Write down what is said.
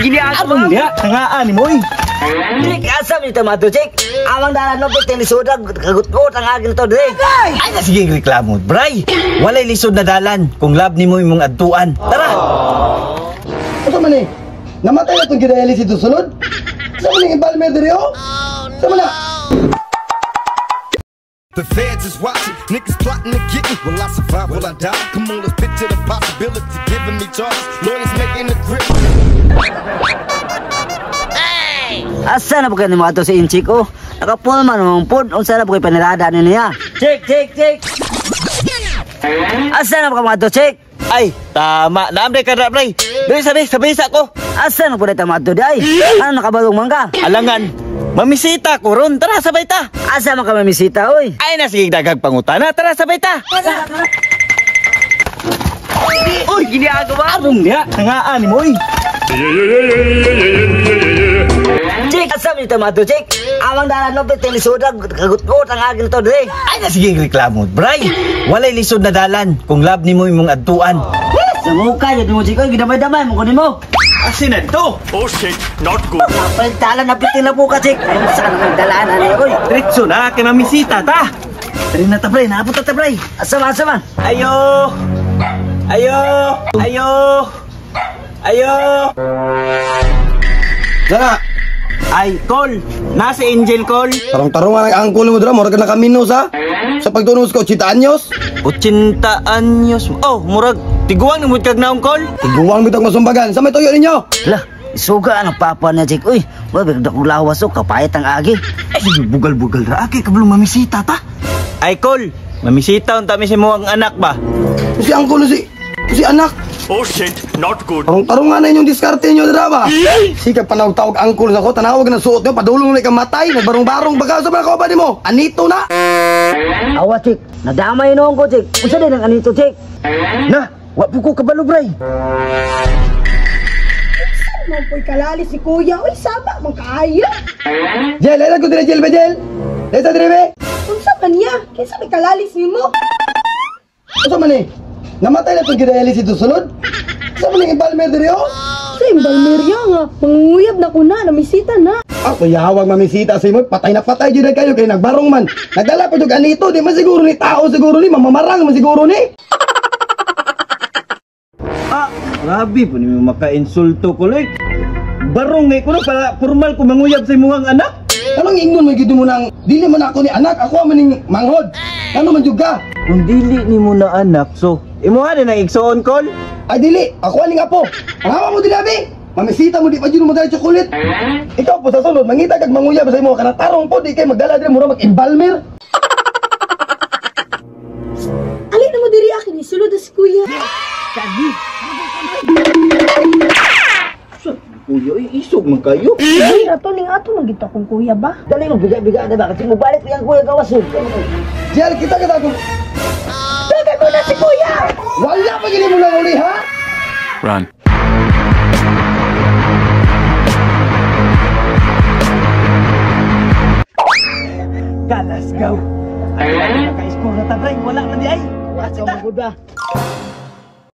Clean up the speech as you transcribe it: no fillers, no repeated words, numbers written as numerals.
gini Abang dia, tangaan ni Moy. Ini kasam ni tomato cik. Amang dalan no piting lisod kagut ko tangagin to dire. Ay na sige reklamo, bray. Walay lisod na dalan kung lab ni mo imong adtuan. Tara. Asa man eh? Namatay na itong ginayali si Tusulod? Sa maling Balmer diri oh? Sa mana? The feds is watching, niggas plotting to get me. Will I survive? Will I die? Come on, let's picture the possibility. Giving me charges, lawyers making the grip. Asa na po kayo ni mga to si Inchik oh? Nakapulman naman po. Unsa na po kayo panirada niya? Cik. Asa na po kayo mga to cik? Ay, tama. Naamday ka na, bray. Dali sabay sa ko. Asa na po na tama to di ay? Ano nakabalong man ka? Alangan. Mamisita ko ron. Tara, sabay ta. Asa man ka mamisita oy? Ay na sige dagag pangutana. Tara, sabay ta. Uy, ginagawa Abang dia, tangaan ni Moy. Cik, asa man ni tomato cik. Amang dalan no piting lisod kagut ko tangagin to dire. Ay na sige reklamo, bray. Walay lisod na dalan kung lab ni mo imong adtuan. Sa mukha yun mo cik oy, gidamay-damay mo kunin mo. Asin na dito. Oh shit, not good. Napalitalan na piting na po ka cik. Ano saan ang dalaan ni oy? Diretso na kay mamisita ta. Tari na ta, bray. Naabot ta, bray. Asa man? Ayo. Sana! Ay, call. Nasa Angel call. Tarong-tarong ang angkol mo dira, mura ka nakaminos ha? Sa pagtunos ko, 80 anyos? 80 anyos. Oh, murag. Tiguang ni mo kag naong call. Tiguang bitang masumbagan, sa may tuyo ninyo? Lah, isuga ang papa na cik. Uy, wabig na kong lawas o kapayat ang agi. Ay, bugal-bugal ra. Kay kablong mamisita ta. Ay, call. Mamisita unta mi si mo ang anak ba? Si angkol si anak. Oh shit, not good. Tarong nga na inyong diskarte nyo dira ba? Sige panawtawag angkol sa ko, tanawag na suot nyo, padulong na ikamatay, nagbarong-barong baga sa mga kauban mo. Anito na! Awa cik, nadamay noong ko cik. Usa din ang anito cik. Na, wa po ko kabalo, bray. Saan po'y kalali si kuya? Uy, sama, magkaayo. Jel, ay ko dira Jel ba Jel? Dito dira be? Kung saan niya? Kaysa may kalalis mo? Asa man eh? Namatay na itong ginayali si Tusulod? Sa maling Balmer diri oh? Sa Balmeria nga, manguyab na ko na, namisita na. Ako yawag mamisita sa imo, patay na patay jud kayo kay nagbarong man. Nagdala pa jud anito, di man siguro ni tao siguro ni mamamarang man siguro ni. Ah, grabe po ni mo maka-insulto ko, like. Barong ngay ko na para formal ko manguyab sa imong anak. Anong ingnon mo gid mo nang dili man ako ni anak, ako maning manghod. Ano man jud ka? Kung dili ni mo na anak, so imo na nang igsoon call. Ay dili, ako aning apo. Ang hawa mo dinabi. Mamisita mo di pa jud mo dali chocolate. Ikaw po sa sunod mangita kag manguyab sa imo kana tarong po di kay magdala diri mura mag-embalmer. Alin na mo diri akin, isulod na si kuya. Kagi. Kuya, isog man kayo. Ay, rato ning ato magita kong kuya ba? Dali mo biga-biga na ba? Kasi mo balik yung kuya gawas yun. Jel, kita ko. Dagan mo na si kuya! Wala pa gini mo lang uli ha? Run. Let's go. Ay, naka-school na ta, bray. Wala man di ay. Asa mo ba?